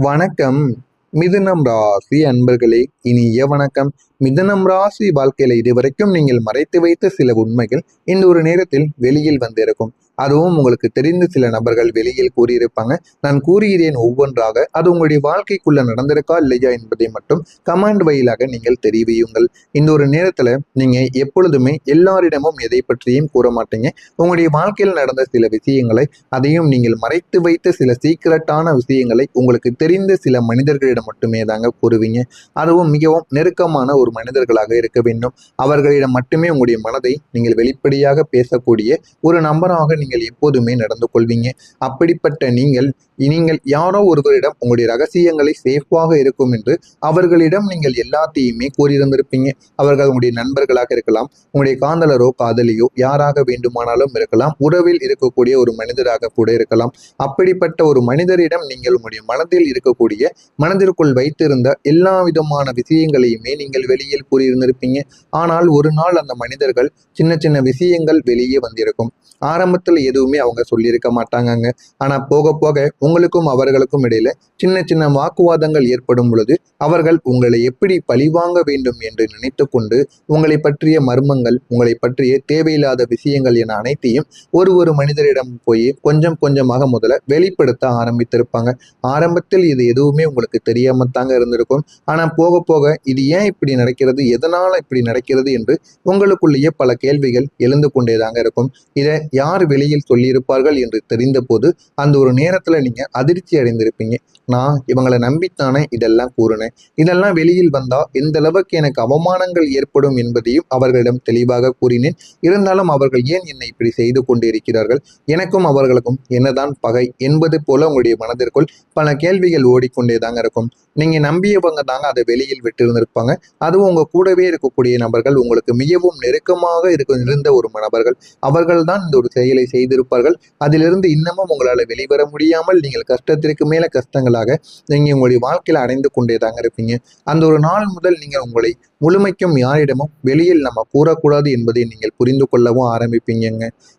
வணக்கம். மிதுனம் ராசி அன்பர்களே, இனிய வணக்கம். மிதுனம் ராசி வாழ்க்கையில இதுவரைக்கும் நீங்கள் மறைத்து வைத்த சில உண்மைகள் இந்த ஒரு நேரத்தில் வெளியில் வந்திருக்கும். அதுவும் உங்களுக்கு தெரிந்த சில நபர்கள் வெளியில் கூறியிருப்பாங்க. நான் கூறுகிறேன் ஒவ்வொன்றாக. அது உங்களுடைய வாழ்க்கைக்குள்ள நடந்திருக்கா இல்லையா என்பதை மட்டும் கமெண்ட் வழியாக நீங்கள் தெரிவியுங்கள். இந்த ஒரு நேரத்துல நீங்க எப்பொழுதுமே எல்லாரிடமும் எதை பற்றியும் கூற மாட்டீங்க. உங்களுடைய வாழ்க்கையில் நடந்த சில விஷயங்களை, அதையும் நீங்கள் மறைத்து வைத்த சில சீக்கிரட்டான விஷயங்களை உங்களுக்கு தெரிந்த சில மனிதர்களிடம் மட்டுமே தாங்க கூறுவீங்க. அதுவும் மிகவும் நெருக்கமான ஒரு மனிதர்களாக இருக்க வேண்டும். அவர்களிடம் மட்டுமே உங்களுடைய மனதை நீங்கள் வெளிப்படையாக பேசக்கூடிய ஒரு நபராக நீங்கள் எப்போதுமே நடந்து கொள்வீங்க. அப்படிப்பட்ட நீங்கள் நீங்கள் யாரோ ஒருவரிடம் உங்களுடைய ரகசியங்களை சேஃபாக இருக்கும் என்று அவர்களிடம் நீங்கள் எல்லாத்தையுமே கூறியிருந்திருப்பீங்க. அவர்கள் உங்களுடைய நண்பர்களாக இருக்கலாம், உங்களுடைய காதலரோ காதலியோ யாராக வேண்டுமானாலும் இருக்கலாம், உறவில் இருக்கக்கூடிய ஒரு மனிதராக கூட இருக்கலாம். அப்படிப்பட்ட ஒரு மனிதரிடம் நீங்கள் உங்களுடைய மனதில் இருக்கக்கூடிய, மனதிற்குள் வைத்திருந்த எல்லா விதமான விஷயங்களையுமே நீங்கள் வெளியில் கூறியிருந்திருப்பீங்க. ஆனால் ஒரு நாள் அந்த மனிதர்கள் சின்ன சின்ன விஷயங்கள் வெளியே வந்திருக்கும். ஆரம்பத்தில் எதுவுமே அவங்க சொல்லியிருக்க மாட்டாங்கங்க. ஆனா போக போக உங்களுக்கும் அவர்களுக்கும் இடையில சின்ன சின்ன வாக்குவாதங்கள் ஏற்படும் பொழுது அவர்கள் உங்களை எப்படி பழிவாங்க வேண்டும் என்று நினைத்து கொண்டு உங்களை பற்றிய மர்மங்கள், உங்களை பற்றிய தேவையில்லாத விஷயங்கள் என அனைத்தையும் ஒரு மனிதரிடம் போய் கொஞ்சம் கொஞ்சமாக முதல்ல வெளிப்படுத்த ஆரம்பித்திருப்பாங்க. ஆரம்பத்தில் இது எதுவுமே உங்களுக்கு தெரியாம தாங்க இருந்திருக்கும். ஆனா போக போக இது ஏன் இப்படி நடக்கிறது, எதனால இப்படி நடக்கிறது என்று உங்களுக்குள்ளேயே பல கேள்விகள் எழுந்து கொண்டேதாங்க இருக்கும். இதை யார் வெளியில் சொல்லியிருப்பார்கள் என்று தெரிந்த போது அந்த ஒரு நேரத்துல நீங்க அதிர்ச்சி அடைந்திருப்பீங்க. நான் இவங்களை நம்பித்தானே இதெல்லாம் கூறினேன். இதெல்லாம் வெளியில் வந்தா எந்த அளவுக்கு எனக்கு அவமானங்கள் ஏற்படும் என்பதையும் அவர்களிடம் தெளிவாக கூறினேன். இருந்தாலும் அவர்கள் ஏன் என்னை இப்படி செய்து கொண்டிருக்கிறார்கள், எனக்கும் அவர்களுக்கும் என்னதான் பகை என்பது போல உங்களுடைய மனதிற்குள் பல கேள்விகள் ஓடிக்கொண்டேதாங்க இருக்கும். நீங்க நம்பியவங்க தாங்க அதை வெளியில் விட்டிருந்திருப்பாங்க. அதுவும் உங்க கூடவே இருக்கக்கூடிய நபர்கள், உங்களுக்கு மிகவும் நெருக்கமாக இருந்த ஒரு நபர்கள், அவர்கள் தான் இந்த ஒரு செயலை செய்திருப்பார்கள். அதிலிருந்து இன்னமும் உங்களால் வெளிவர முடியாமல் நீங்கள் கஷ்டத்திற்கு மேல கஷ்டங்களாக நீங்க உங்களுடைய வாழ்க்கையில அடைந்து கொண்டேதாங்க இருப்பீங்க. அந்த ஒரு நாள் முதல் நீங்கள் உங்களை முழுமைக்கும் யாரிடமும் வெளியில் நம்ம கூறக்கூடாது என்பதை நீங்கள் புரிந்து கொள்ளவும் ஆரம்பிப்பீங்க.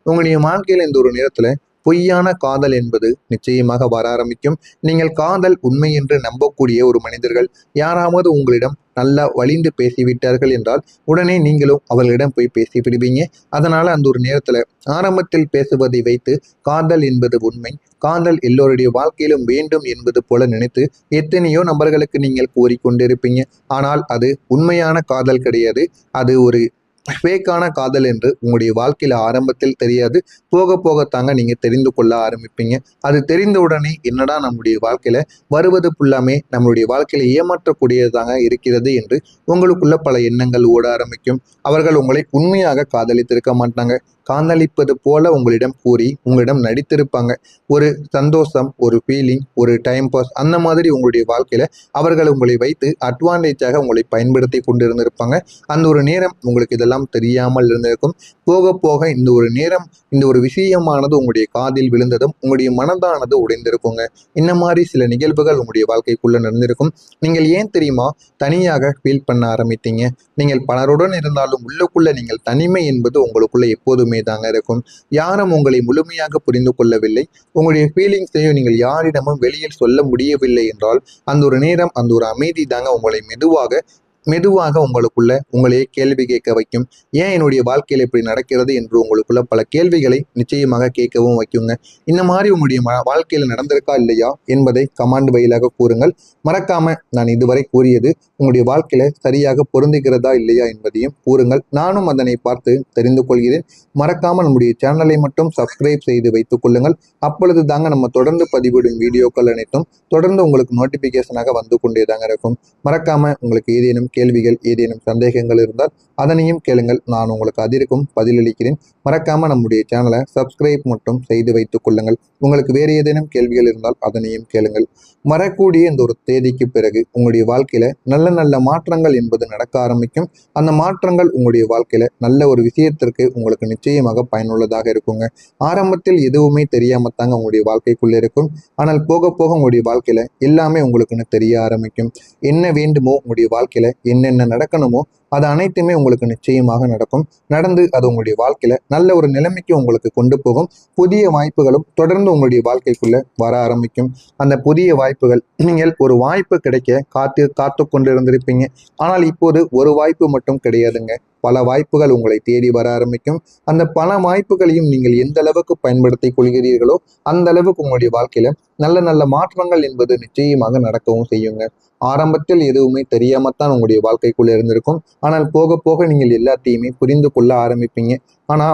உங்களுடைய வாழ்க்கையில இந்த ஒரு நேரத்துல பொய்யான காதல் என்பது நிச்சயமாக வர ஆரம்பிக்கும். நீங்கள் காதல் உண்மை என்று நம்பக்கூடிய ஒரு மனிதர்கள் யாராவது உங்களிடம் நல்லா வலிந்து பேசிவிட்டார்கள் என்றால் உடனே நீங்களும் அவர்களிடம் போய் பேசிவிடுவீங்க. அதனால அந்த ஒரு நேரத்துல ஆரம்பத்தில் பேசுவதை வைத்து காதல் என்பது உண்மை, காதல் எல்லோருடைய வாழ்க்கையிலும் வேண்டும் என்பது போல நினைத்து எத்தனையோ நபர்களுக்கு நீங்கள் கூறிக்கொண்டிருப்பீங்க. ஆனால் அது உண்மையான காதல் கிடையாது. அது ஒரு ஃபேக்கான காதல் என்று உங்களுடைய வாழ்க்கையில ஆரம்பத்தில் தெரியாது. போக போகத்தாங்க நீங்க தெரிந்து கொள்ள ஆரம்பிப்பீங்க. அது தெரிந்த உடனே என்னடா நம்முடைய வாழ்க்கையில வருவது ஃபுல்லாமே நம்மளுடைய வாழ்க்கையில ஏமாற்றக்கூடியதாங்க இருக்கிறது என்று உங்களுக்குள்ள பல எண்ணங்கள் ஓட ஆரம்பிக்கும். அவர்கள் உங்களை உண்மையாக காதலித்திருக்க மாட்டாங்க. காதலிப்பது போல உங்களிடம் கூறி உங்களிடம் நடித்திருப்பாங்க. ஒரு சந்தோஷம், ஒரு ஃபீலிங், ஒரு டைம் பாஸ், அந்த மாதிரி உங்களுடைய வாழ்க்கையில அவர்கள் உங்களை வைத்து அட்வான்டேஜாக உங்களை பயன்படுத்தி கொண்டிருந்திருப்பாங்க. அந்த ஒரு நேரம் உங்களுக்கு இதெல்லாம் தெரியாமல் இருந்திருக்கும். போக போக இந்த ஒரு நேரம், இந்த ஒரு விஷயமானது உங்களுடைய காதில் விழுந்ததும் உங்களுடைய மனதானது உடைந்திருக்குங்க. இந்த மாதிரி சில நிகழ்வுகள் உங்களுடைய வாழ்க்கைக்குள்ள நடந்திருக்கும். நீங்கள் ஏன் தெரியுமா தனியாக ஃபீல் பண்ண ஆரம்பித்தீங்க? நீங்கள் பலருடன் இருந்தாலும் உள்ளுக்குள்ள நீங்கள் தனிமை என்பது உங்களுக்குள்ள எப்போதுமே தாங்க இருக்கும். யாரும் உங்களை முழுமையாக புரிந்து கொள்ளவில்லை. உங்களுடைய ஃபீலிங்ஸையும் நீங்கள் யாரிடமும் வெளியில் சொல்ல முடியவில்லை என்றால் அந்த ஒரு நேரம், அந்த ஒரு அமைதி தாங்க உங்களை மெதுவாக மெதுவாக உங்களுக்குள்ள உங்களையே கேள்வி கேட்க வைக்கும். ஏன் என்னுடைய வாழ்க்கையில் இப்படி நடக்கிறது என்று உங்களுக்குள்ள பல கேள்விகளை நிச்சயமாக கேட்கவும் வைக்குங்க. இந்த மாதிரி உங்களுடைய வாழ்க்கையில் நடந்திருக்கா இல்லையா என்பதை கமாண்ட் வழியாக கூறுங்கள். மறக்காம நான் இதுவரை கூறியது உங்களுடைய வாழ்க்கையில சரியாக பொருந்துகிறதா இல்லையா என்பதையும் கூறுங்கள். நானும் அதனை பார்த்து தெரிந்து கொள்கிறேன். மறக்காம நம்முடைய சேனலை மட்டும் சப்ஸ்கிரைப் செய்து வைத்துக் கொள்ளுங்கள். அப்பொழுது தாங்க நம்ம தொடர்ந்து பதிவிடும் வீடியோக்கள் அனைத்தும் தொடர்ந்து உங்களுக்கு நோட்டிபிகேஷனாக வந்து கொண்டே தாங்க இருக்கும். மறக்காம உங்களுக்கு ஏதேனும் கேள்விகள், ஏதேனும் சந்தேகங்கள் இருந்தால் அதனையும் கேளுங்கள். நான் உங்களுக்கு அதிற்கும் பதிலளிக்கிறேன். மறக்காம நம்முடைய சேனலை சப்ஸ்கிரைப் மட்டும் செய்து வைத்துக் கொள்ளுங்கள். உங்களுக்கு வேறு ஏதேனும் கேள்விகள் இருந்தால் அதனையும் கேளுங்கள். வரக்கூடிய இந்த ஒரு தேதிக்கு பிறகு உங்களுடைய வாழ்க்கையில நல்ல நல்ல மாற்றங்கள் என்பது நடக்க ஆரம்பிக்கும். அந்த மாற்றங்கள் உங்களுடைய வாழ்க்கையில நல்ல ஒரு விஷயத்திற்கு உங்களுக்கு நிச்சயமாக பயனுள்ளதாக இருக்குங்க. ஆரம்பத்தில் எதுவுமே தெரியாம தாங்க உங்களுடைய வாழ்க்கைக்குள்ள இருக்கும். ஆனால் போக போக உங்களுடைய வாழ்க்கையில எல்லாமே உங்களுக்குன்னு தெரிய ஆரம்பிக்கும். என்ன வேண்டுமோ உங்களுடைய வாழ்க்கையில என்னென்ன நடக்கணுமோ அது அனைத்துமே உங்களுக்கு நிச்சயமாக நடக்கும். நடந்து அது உங்களுடைய வாழ்க்கையில நல்ல ஒரு நிலைமைக்கு உங்களுக்கு கொண்டு போகும். புதிய வாய்ப்புகளும் தொடர்ந்து உங்களுடைய வாழ்க்கைக்குள்ள வர ஆரம்பிக்கும். அந்த புதிய வாய்ப்புகள், நீங்கள் ஒரு வாய்ப்பு கிடைக்க காத்து கொண்டு இருந்திருப்பீங்க. ஆனால் இப்போது ஒரு வாய்ப்பு மட்டும் கிடையாதுங்க, பல வாய்ப்புகள் உங்களை தேடி வர ஆரம்பிக்கும். அந்த பல வாய்ப்புகளையும் நீங்கள் எந்த அளவுக்கு பயன்படுத்திக் கொள்கிறீர்களோ அந்த அளவுக்கு உங்களுடைய வாழ்க்கையில நல்ல நல்ல மாற்றங்கள் என்பது நிச்சயமாக நடக்கவும் செய்யுங்க. ஆரம்பத்தில் எதுவுமே தெரியாமத்தான் உங்களுடைய வாழ்க்கைக்குள்ள இருந்திருக்கும். ஆனால் போக போக நீங்கள் எல்லாத்தையுமே புரிந்து கொள்ள ஆரம்பிப்பீங்க. ஆனா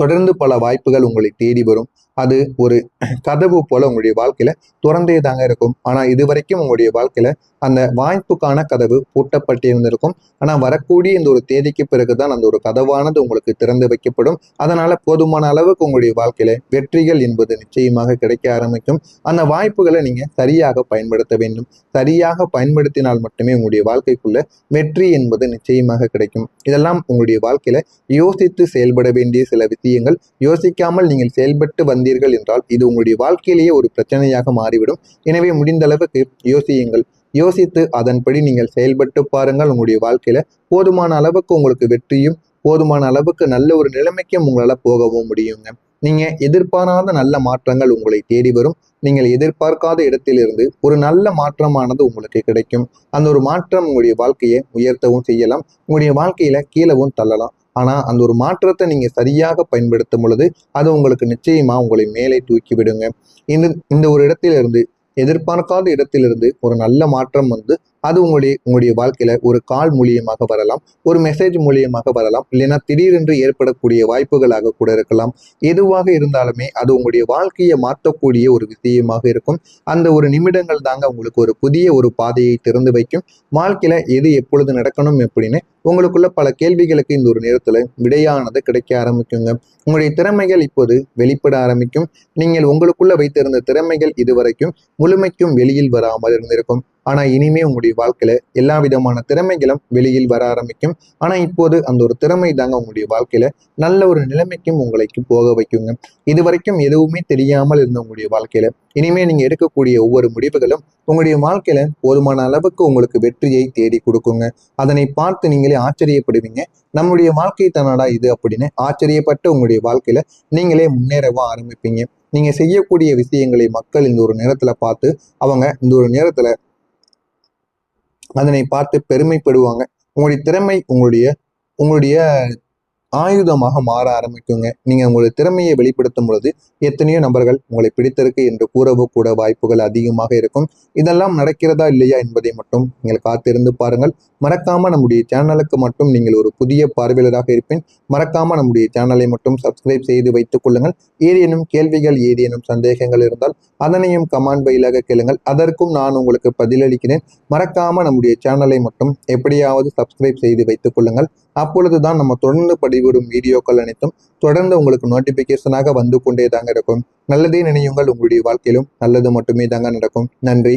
தொடர்ந்து பல வாய்ப்புகள் உங்களை தேடி வரும். அது ஒரு கதவு போல உங்களுடைய வாழ்க்கையில திறந்தே தாங்க இருக்கும். ஆனா இதுவரைக்கும் உங்களுடைய வாழ்க்கையில அந்த வாய்ப்புக்கான கதவு பூட்டப்பட்டு இருந்திருக்கும். ஆனா வரக்கூடிய இந்த ஒரு தேதிக்கு பிறகுதான் அந்த ஒரு கதவானது உங்களுக்கு திறந்து வைக்கப்படும். அதனால போதுமான அளவுக்கு உங்களுடைய வாழ்க்கையில வெற்றிகள் என்பது நிச்சயமாக கிடைக்க ஆரம்பிக்கும். அந்த வாய்ப்புகளை நீங்க சரியாக பயன்படுத்த வேண்டும். சரியாக பயன்படுத்தினால் மட்டுமே உங்களுடைய வாழ்க்கைக்குள்ள வெற்றி என்பது நிச்சயமாக கிடைக்கும். இதெல்லாம் உங்களுடைய வாழ்க்கையில யோசித்து செயல்பட வேண்டிய சில விஷயங்கள். யோசிக்காமல் நீங்கள் செயல்பட்டு வந்தீர்கள் என்றால் இது உங்களுடைய வாழ்க்கையிலேயே ஒரு பிரச்சனையாக மாறிவிடும். எனவே முடிந்த அளவுக்கு யோசியுங்கள். யோசித்து அதன்படி நீங்கள் செயல்பட்டு பாருங்கள். உங்களுடைய வாழ்க்கையில போதுமான அளவுக்கு உங்களுக்கு வெற்றியும், போதுமான அளவுக்கு நல்ல ஒரு நிலைமைக்கும் உங்களால போகவும் முடியுங்க. நீங்க எதிர்பாராத நல்ல மாற்றங்கள் உங்களை தேடி வரும். நீங்கள் எதிர்பார்க்காத இடத்திலிருந்து ஒரு நல்ல மாற்றமானது உங்களுக்கு கிடைக்கும். அந்த ஒரு மாற்றம் உங்களுடைய வாழ்க்கையை உயர்த்தவும் செய்யலாம், உங்களுடைய வாழ்க்கையில கீழவும் தள்ளலாம். ஆனா அந்த ஒரு மாற்றத்தை நீங்க சரியாக பயன்படுத்தும் பொழுது அது உங்களுக்கு நிச்சயமா உங்களை மேலே தூக்கி விடுங்க. இந்த இந்த ஒரு இடத்திலிருந்து, எதிர்பார்க்காத இடத்திலிருந்து ஒரு நல்ல மாற்றம் வந்து அது உங்களுடைய வாழ்க்கையில ஒரு கால் மூலியமாக வரலாம், ஒரு மெசேஜ் மூலியமாக வரலாம், இல்லைன்னா திடீரென்று ஏற்படக்கூடிய வாய்ப்புகளாக கூட இருக்கலாம். எதுவாக இருந்தாலுமே அது உங்களுடைய வாழ்க்கையை மாற்றக்கூடிய ஒரு விஷயமாக இருக்கும். அந்த ஒரு நிமிடங்கள் தாங்க உங்களுக்கு ஒரு புதிய ஒரு பாதையை திறந்து வைக்கும். வாழ்க்கையில எது எப்பொழுது நடக்கணும் அப்படின்னு உங்களுக்குள்ள பல கேள்விகளுக்கு இந்த ஒரு நேரத்துல விடையானது கிடைக்க ஆரம்பிக்குங்க. உங்களுடைய திறமைகள் இப்போது வெளிப்பட ஆரம்பிக்கும். நீங்கள் உங்களுக்குள்ள வைத்திருந்த திறமைகள் இதுவரைக்கும் முழுமைக்கும் வெளியில் வராமல் இருந்திருக்கும். ஆனா இனிமே உங்களுடைய வாழ்க்கையில எல்லா விதமான திறமைகளும் வெளியில் வர ஆரம்பிக்கும். ஆனா இப்போது அந்த ஒரு திறமை தாங்க உங்களுடைய வாழ்க்கையில நல்ல ஒரு நிலைமைக்கும் உங்களுக்கு போக வைக்குங்க. இதுவரைக்கும் எதுவுமே தெரியாமல் இருந்த உங்களுடைய வாழ்க்கையில இனிமே நீங்க எடுக்கக்கூடிய ஒவ்வொரு முடிவுகளும் உங்களுடைய வாழ்க்கையில போதுமான அளவுக்கு உங்களுக்கு வெற்றியை தேடி கொடுக்குங்க. அதனை பார்த்து நீங்களே ஆச்சரியப்படுவீங்க. நம்முடைய வாழ்க்கை தானடா இது அப்படின்னு ஆச்சரியப்பட்டு உங்களுடைய வாழ்க்கையில நீங்களே முன்னேறவும் ஆரம்பிப்பீங்க. நீங்க செய்யக்கூடிய விஷயங்களை மக்கள் இந்த ஒரு நேரத்துல பார்த்து அவங்க இந்த ஒரு நேரத்துல அதனை பார்த்து பெருமைப்படுவாங்க. உங்களுடைய திறமை உங்களுடைய உங்களுடைய ஆயுதமாக மாற ஆரம்பிக்குங்க. நீங்க உங்களுடைய திறமையை வெளிப்படுத்தும் பொழுது எத்தனையோ நபர்கள் உங்களை பிடித்திருக்கு என்று கூறவோ கூட வாய்ப்புகள் அதிகமாக இருக்கும். இதெல்லாம் நடக்கிறதா இல்லையா என்பதை மட்டும் நீங்கள் காத்திருந்து பாருங்கள். மறக்காம நம்முடைய சேனலுக்கு மட்டும் நீங்கள் ஒரு புதிய பார்வையாளராக இருப்பேன். மறக்காம நம்முடைய சேனலை மட்டும் சப்ஸ்கிரைப் செய்து வைத்துக் கொள்ளுங்கள். ஏதேனும் கேள்விகள், ஏதேனும் சந்தேகங்கள் இருந்தால் அதனையும் கமெண்ட் வாயிலாக கேளுங்கள். அதற்கும் நான் உங்களுக்கு பதிலளிக்கிறேன். மறக்காம நம்முடைய சேனலை மட்டும் எப்படியாவது சப்ஸ்கிரைப் செய்து வைத்துக் கொள்ளுங்கள். அப்பொழுதுதான் நம்ம தொடர்ந்து பதிவிடும் வீடியோக்கள் அனைத்தும் தொடர்ந்து உங்களுக்கு நோட்டிபிகேஷனாக வந்து கொண்டே தாங்க இருக்கும். நல்லதே நினையுங்கள், உங்களுடைய வாழ்க்கையிலும் நல்லது மட்டுமே தாங்க நடக்கும். நன்றி.